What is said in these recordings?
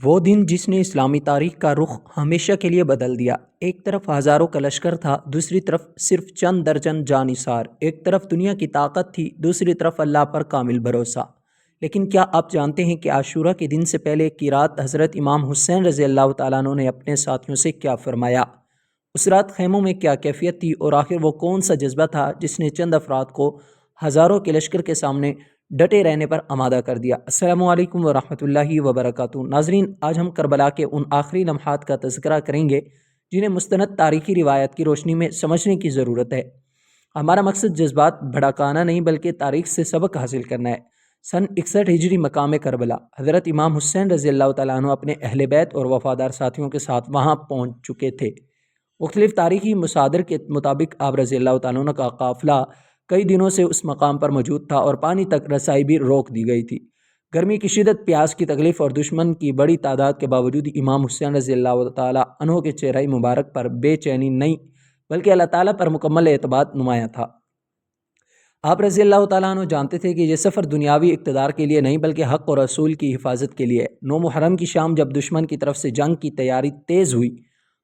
وہ دن جس نے اسلامی تاریخ کا رخ ہمیشہ کے لیے بدل دیا۔ ایک طرف ہزاروں کا لشکر تھا، دوسری طرف صرف چند درجن جانثار۔ ایک طرف دنیا کی طاقت تھی، دوسری طرف اللہ پر کامل بھروسہ۔ لیکن کیا آپ جانتے ہیں کہ عاشورہ کے دن سے پہلے کی رات حضرت امام حسین رضی اللہ تعالیٰ عنہ نے اپنے ساتھیوں سے کیا فرمایا؟ اس رات خیموں میں کیا کیفیت تھی، اور آخر وہ کون سا جذبہ تھا جس نے چند افراد کو ہزاروں کے لشکر کے سامنے ڈٹے رہنے پر آمادہ کر دیا؟ السلام علیکم ورحمۃ اللہ وبرکاتہ۔ ناظرین، آج ہم کربلا کے ان آخری لمحات کا تذکرہ کریں گے جنہیں مستند تاریخی روایت کی روشنی میں سمجھنے کی ضرورت ہے۔ ہمارا مقصد جذبات بھڑکانا نہیں بلکہ تاریخ سے سبق حاصل کرنا ہے۔ سن 61 ہجری مقام کربلا، حضرت امام حسین رضی اللہ تعالیٰ عنہ اپنے اہل بیت اور وفادار ساتھیوں کے ساتھ وہاں پہنچ چکے تھے۔ مختلف تاریخی مصادر کے مطابق آپ رضی اللہ تعالیٰ عنہ کا قافلہ کئی دنوں سے اس مقام پر موجود تھا اور پانی تک رسائی بھی روک دی گئی تھی۔ گرمی کی شدت، پیاس کی تکلیف اور دشمن کی بڑی تعداد کے باوجود امام حسین رضی اللہ تعالیٰ عنہ کے چہرہ مبارک پر بے چینی نہیں بلکہ اللہ تعالیٰ پر مکمل اعتماد نمایاں تھا۔ آپ رضی اللہ تعالیٰ عنہ جانتے تھے کہ یہ سفر دنیاوی اقتدار کے لیے نہیں بلکہ حق اور رسول کی حفاظت کے لیے ہے۔ 9 محرم کی شام جب دشمن کی طرف سے جنگ کی تیاری تیز ہوئی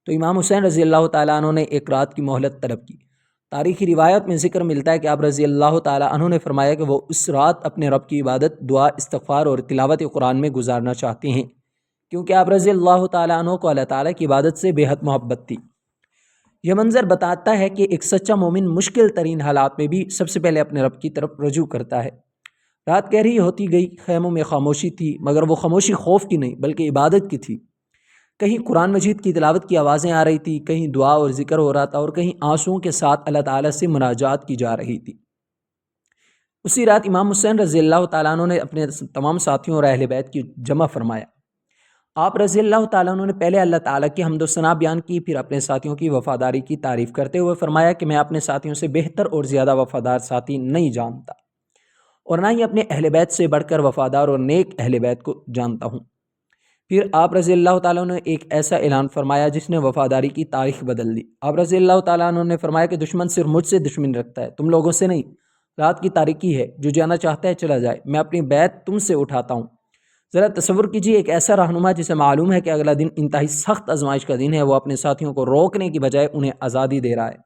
تو امام حسین رضی اللہ تعالیٰ عنہ نے ایک رات کی مہلت طلب کی۔ تاریخی روایت میں ذکر ملتا ہے کہ آپ رضی اللہ تعالیٰ عنہ نے فرمایا کہ وہ اس رات اپنے رب کی عبادت، دعا، استغفار اور تلاوت قرآن میں گزارنا چاہتے ہیں، کیونکہ آپ رضی اللہ تعالیٰ عنہ کو اللہ تعالیٰ کی عبادت سے بے حد محبت تھی۔ یہ منظر بتاتا ہے کہ ایک سچا مومن مشکل ترین حالات میں بھی سب سے پہلے اپنے رب کی طرف رجوع کرتا ہے۔ رات گہری ہوتی گئی، خیموں میں خاموشی تھی، مگر وہ خاموشی خوف کی نہیں بلکہ عبادت کی تھی۔ کہیں قرآن مجید کی تلاوت کی آوازیں آ رہی تھی، کہیں دعا اور ذکر ہو رہا تھا، اور کہیں آنسوؤں کے ساتھ اللہ تعالیٰ سے مناجات کی جا رہی تھی۔ اسی رات امام حسین رضی اللہ تعالیٰ عنہ نے اپنے تمام ساتھیوں اور اہل بیت کی جمع فرمایا۔ آپ رضی اللہ تعالیٰ عنہ نے پہلے اللہ تعالیٰ کی حمد و ثنا بیان کی، پھر اپنے ساتھیوں کی وفاداری کی تعریف کرتے ہوئے فرمایا کہ میں اپنے ساتھیوں سے بہتر اور زیادہ وفادار ساتھی نہیں جانتا، اور نہ ہی اپنے اہل بیت سے بڑھ کر وفادار اور نیک اہل بیت کو جانتا ہوں۔ پھر آپ رضی اللہ تعالیٰ عنہ نے ایک ایسا اعلان فرمایا جس نے وفاداری کی تاریخ بدل دی۔ آپ رضی اللہ تعالیٰ عنہ نے فرمایا کہ دشمن صرف مجھ سے دشمنی رکھتا ہے، تم لوگوں سے نہیں۔ رات کی تاریکی ہے، جو جانا چاہتا ہے چلا جائے، میں اپنی بیعت تم سے اٹھاتا ہوں۔ ذرا تصور کیجیے، ایک ایسا رہنما جسے معلوم ہے کہ اگلا دن انتہائی سخت آزمائش کا دن ہے، وہ اپنے ساتھیوں کو روکنے کی بجائے انہیں آزادی دے رہا ہے،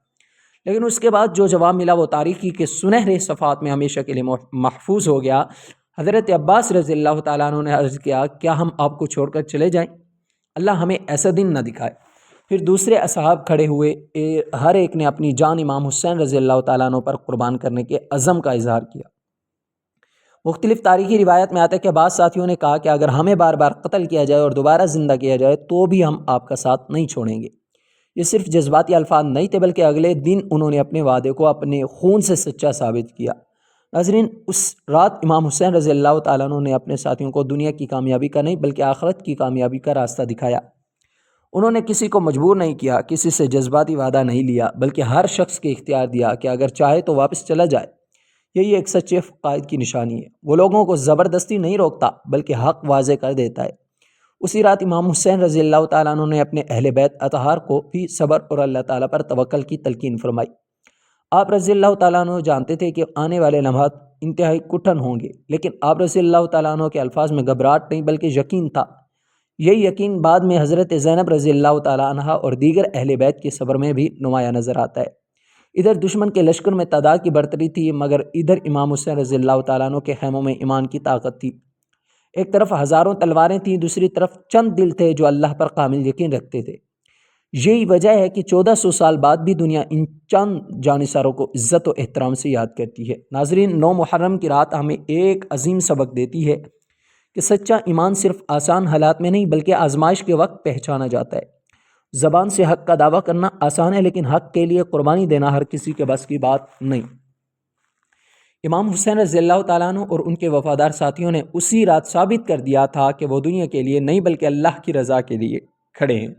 لیکن اس کے بعد جو جواب ملا وہ تاریخی کے سنہرے صفحات میں ہمیشہ کے لیے محفوظ ہو گیا۔ حضرت عباس رضی اللہ تعالیٰ عنہ نے عرض کیا، کیا ہم آپ کو چھوڑ کر چلے جائیں؟ اللہ ہمیں ایسا دن نہ دکھائے۔ پھر دوسرے اصحاب کھڑے ہوئے، ہر ایک نے اپنی جان امام حسین رضی اللہ تعالیٰ عنہ پر قربان کرنے کے عزم کا اظہار کیا۔ مختلف تاریخی روایت میں آتا ہے کہ بعض ساتھیوں نے کہا کہ اگر ہمیں بار بار قتل کیا جائے اور دوبارہ زندہ کیا جائے تو بھی ہم آپ کا ساتھ نہیں چھوڑیں گے۔ یہ صرف جذباتی الفاظ نہیں تھے بلکہ اگلے دن انہوں نے اپنے وعدے کو اپنے خون سے سچا ثابت کیا۔ ناظرین، اس رات امام حسین رضی اللہ تعالیٰ عنہ نے اپنے ساتھیوں کو دنیا کی کامیابی کا نہیں بلکہ آخرت کی کامیابی کا راستہ دکھایا۔ انہوں نے کسی کو مجبور نہیں کیا، کسی سے جذباتی وعدہ نہیں لیا، بلکہ ہر شخص کے اختیار دیا کہ اگر چاہے تو واپس چلا جائے۔ یہی ایک سچے قائد کی نشانی ہے، وہ لوگوں کو زبردستی نہیں روکتا بلکہ حق واضح کر دیتا ہے۔ اسی رات امام حسین رضی اللہ تعالیٰ عنہ نے اپنے اہل بیت اطہار کو بھی صبر اور اللہ تعالیٰ پر توکل کی تلقین فرمائی۔ آپ رضی اللہ تعالیٰ عنہ جانتے تھے کہ آنے والے لمحات انتہائی کٹھن ہوں گے، لیکن آپ رضی اللہ تعالیٰ عنہ کے الفاظ میں گھبراہٹ نہیں بلکہ یقین تھا۔ یہی یقین بعد میں حضرت زینب رضی اللہ تعالیٰ عنہ اور دیگر اہل بیت کے صبر میں بھی نمایاں نظر آتا ہے۔ ادھر دشمن کے لشکر میں تعداد کی برتری تھی، مگر ادھر امام حسین رضی اللہ تعالیٰ عنہ کے خیموں میں ایمان کی طاقت تھی۔ ایک طرف ہزاروں تلواریں تھیں، دوسری طرف چند دل تھے جو اللہ پر کامل یقین رکھتے تھے۔ یہی وجہ ہے کہ 1400 سال بعد بھی دنیا ان چند جانثاروں کو عزت و احترام سے یاد کرتی ہے۔ ناظرین، 9 محرم کی رات ہمیں ایک عظیم سبق دیتی ہے کہ سچا ایمان صرف آسان حالات میں نہیں بلکہ آزمائش کے وقت پہچانا جاتا ہے۔ زبان سے حق کا دعویٰ کرنا آسان ہے، لیکن حق کے لیے قربانی دینا ہر کسی کے بس کی بات نہیں۔ امام حسین رضی اللہ تعالیٰ عنہ اور ان کے وفادار ساتھیوں نے اسی رات ثابت کر دیا تھا کہ وہ دنیا کے لیے نہیں بلکہ اللہ کی رضا کے لیے کھڑے ہیں۔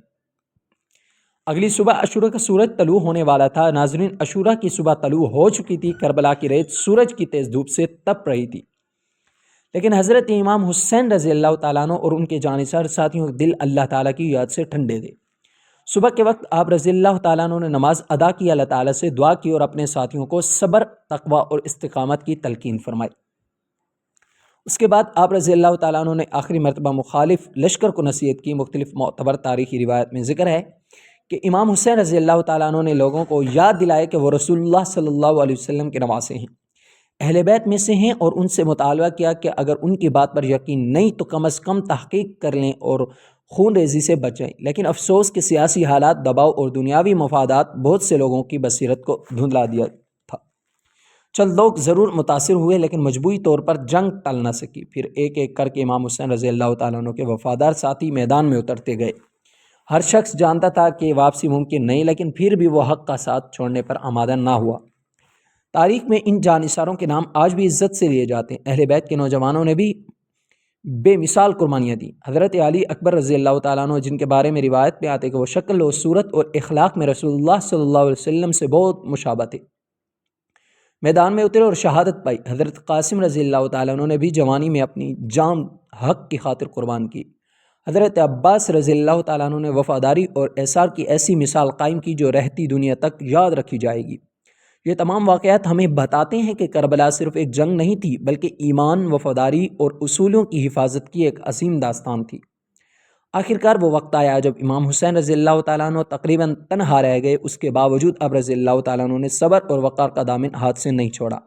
اگلی صبح عاشورہ کا سورج طلوع ہونے والا تھا۔ ناظرین، عاشورہ کی صبح طلوع ہو چکی تھی، کربلا کی ریت سورج کی تیز دھوپ سے تپ رہی تھی، لیکن حضرت امام حسین رضی اللہ تعالیٰ عنہ اور ان کے جانثار ساتھیوں کے دل اللہ تعالیٰ کی یاد سے ٹھنڈے تھے۔ صبح کے وقت آپ رضی اللہ تعالیٰ عنہ نے نماز ادا کی، اللہ تعالیٰ سے دعا کی اور اپنے ساتھیوں کو صبر، تقوی اور استقامت کی تلقین فرمائی۔ اس کے بعد آپ رضی اللہ تعالیٰ عنہ نے آخری مرتبہ مخالف لشکر کو نصیحت کی۔ مختلف معتبر تاریخی روایت میں ذکر ہے کہ امام حسین رضی اللہ تعالیٰ عنہ نے لوگوں کو یاد دلائے کہ وہ رسول اللہ صلی اللہ علیہ وسلم کے نواسے ہیں، اہل بیت میں سے ہیں، اور ان سے مطالبہ کیا کہ اگر ان کی بات پر یقین نہیں تو کم از کم تحقیق کر لیں اور خون ریزی سے بچیں۔ لیکن افسوس کہ سیاسی حالات، دباؤ اور دنیاوی مفادات بہت سے لوگوں کی بصیرت کو دھندلا دیا تھا۔ چند لوگ ضرور متاثر ہوئے لیکن مجموعی طور پر جنگ ٹل نہ سکی۔ پھر ایک ایک کر کے امام حسین رضی اللہ تعالیٰ عنہ کے وفادار ساتھی میدان میں اترتے گئے۔ ہر شخص جانتا تھا کہ واپسی ممکن نہیں، لیکن پھر بھی وہ حق کا ساتھ چھوڑنے پر آمادہ نہ ہوا۔ تاریخ میں ان جانثاروں کے نام آج بھی عزت سے لیے جاتے ہیں۔ اہل بیت کے نوجوانوں نے بھی بے مثال قربانیاں دیں۔ حضرت علی اکبر رضی اللہ تعالیٰ عنہ، جن کے بارے میں روایت میں آتے کہ وہ شکل و صورت اور اخلاق میں رسول اللہ صلی اللہ علیہ وسلم سے بہت مشابہ تھے، میدان میں اترے اور شہادت پائی۔ حضرت قاسم رضی اللہ تعالیٰ عنہ نے بھی جوانی میں اپنی جان حق کی خاطر قربان کی۔ حضرت عباس رضی اللہ تعالیٰ عنہ نے وفاداری اور ایثار کی ایسی مثال قائم کی جو رہتی دنیا تک یاد رکھی جائے گی۔ یہ تمام واقعات ہمیں بتاتے ہیں کہ کربلا صرف ایک جنگ نہیں تھی، بلکہ ایمان، وفاداری اور اصولوں کی حفاظت کی ایک عظیم داستان تھی۔ آخرکار وہ وقت آیا جب امام حسین رضی اللہ تعالیٰ عنہ تقریباً تنہا رہ گئے۔ اس کے باوجود اب رضی اللہ تعالیٰ عنہ نے صبر اور وقار کا دامن ہاتھ سے نہیں چھوڑا۔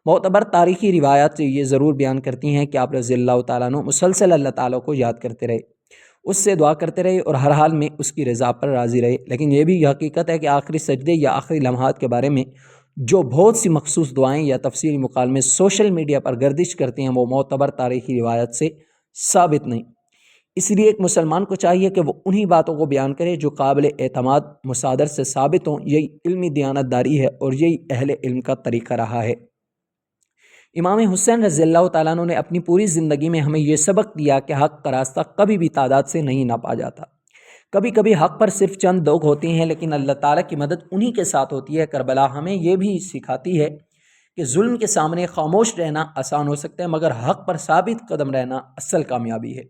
معتبر تاریخی روایات سے یہ ضرور بیان کرتی ہیں کہ آپ رضی اللہ تعالیٰ عنہ مسلسل اللہ تعالیٰ کو یاد کرتے رہے، اس سے دعا کرتے رہے اور ہر حال میں اس کی رضا پر راضی رہے۔ لیکن یہ بھی حقیقت ہے کہ آخری سجدے یا آخری لمحات کے بارے میں جو بہت سی مخصوص دعائیں یا تفصیلی مکالمے سوشل میڈیا پر گردش کرتے ہیں، وہ معتبر تاریخی روایت سے ثابت نہیں۔ اس لیے ایک مسلمان کو چاہیے کہ وہ انہی باتوں کو بیان کرے جو قابل اعتماد مصادر سے ثابت ہوں۔ یہی علمی دیانت داری ہے اور یہی اہل علم کا طریقہ رہا ہے۔ امام حسین رضی اللہ تعالیٰ عنہ نے اپنی پوری زندگی میں ہمیں یہ سبق دیا کہ حق کا راستہ کبھی بھی تعداد سے نہیں ناپا جاتا۔ کبھی کبھی حق پر صرف چند لوگ ہوتے ہیں، لیکن اللہ تعالیٰ کی مدد انہی کے ساتھ ہوتی ہے۔ کربلا ہمیں یہ بھی سکھاتی ہے کہ ظلم کے سامنے خاموش رہنا آسان ہو سکتا ہے، مگر حق پر ثابت قدم رہنا اصل کامیابی ہے۔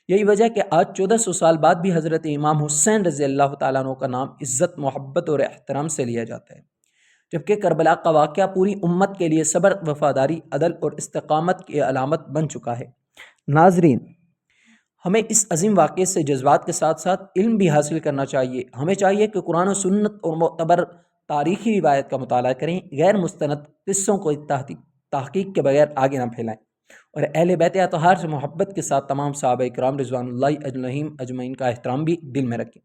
یہی وجہ کہ آج 1400 سال بعد بھی حضرت امام حسین رضی اللہ تعالیٰ عنہ کا نام عزت، محبت اور احترام سے لیا جاتا ہے، جبکہ کربلا کا واقعہ پوری امت کے لیے صبر، وفاداری، عدل اور استقامت کی علامت بن چکا ہے۔ ناظرین، ہمیں اس عظیم واقعے سے جذبات کے ساتھ ساتھ علم بھی حاصل کرنا چاہیے۔ ہمیں چاہیے کہ قرآن و سنت اور معتبر تاریخی روایت کا مطالعہ کریں، غیر مستند قصوں کو تحقیق کے بغیر آگے نہ پھیلائیں، اور اہل بیت اطہار سے محبت کے ساتھ تمام صحابہ کرام رضوان اللہ علیہم اجمعین کا احترام بھی دل میں رکھیں۔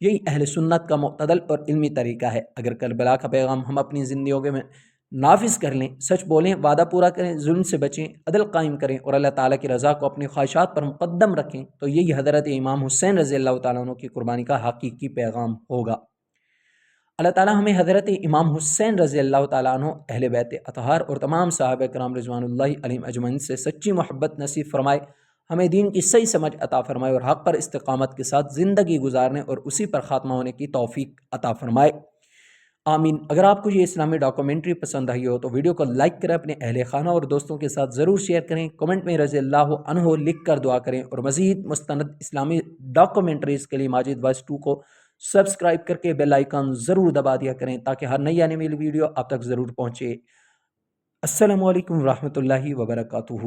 یہی اہل سنت کا معتدل اور علمی طریقہ ہے۔ اگر کربلا کا پیغام ہم اپنی زندگیوں میں نافذ کر لیں، سچ بولیں، وعدہ پورا کریں، ظلم سے بچیں، عدل قائم کریں اور اللہ تعالیٰ کی رضا کو اپنی خواہشات پر مقدم رکھیں، تو یہی حضرت امام حسین رضی اللہ تعالیٰ عنہ کی قربانی کا حقیقی پیغام ہوگا۔ اللہ تعالیٰ ہمیں حضرت امام حسین رضی اللہ تعالیٰ عنہ، اہل بیت اطہار اور تمام صحابہ کرام رضوان اللہ علیہم اجمعین سے سچی محبت نصیب فرمائے، ہمیں دین کی صحیح سمجھ عطا فرمائے اور حق پر استقامت کے ساتھ زندگی گزارنے اور اسی پر خاتمہ ہونے کی توفیق عطا فرمائے، آمین۔ اگر آپ کو یہ اسلامی ڈاکومنٹری پسند آئی ہو تو ویڈیو کو لائک کریں، اپنے اہل خانہ اور دوستوں کے ساتھ ضرور شیئر کریں، کمنٹ میں رضی اللہ عنہ لکھ کر دعا کریں، اور مزید مستند اسلامی ڈاکومنٹریز کے لیے ماجد وائس 2 کو سبسکرائب کر کے بیل آئیکن ضرور دبا دیا کریں تاکہ ہر نئی آنے والی ویڈیو آپ تک ضرور پہنچے۔ السلام علیکم ورحمۃ اللہ وبرکاتہ۔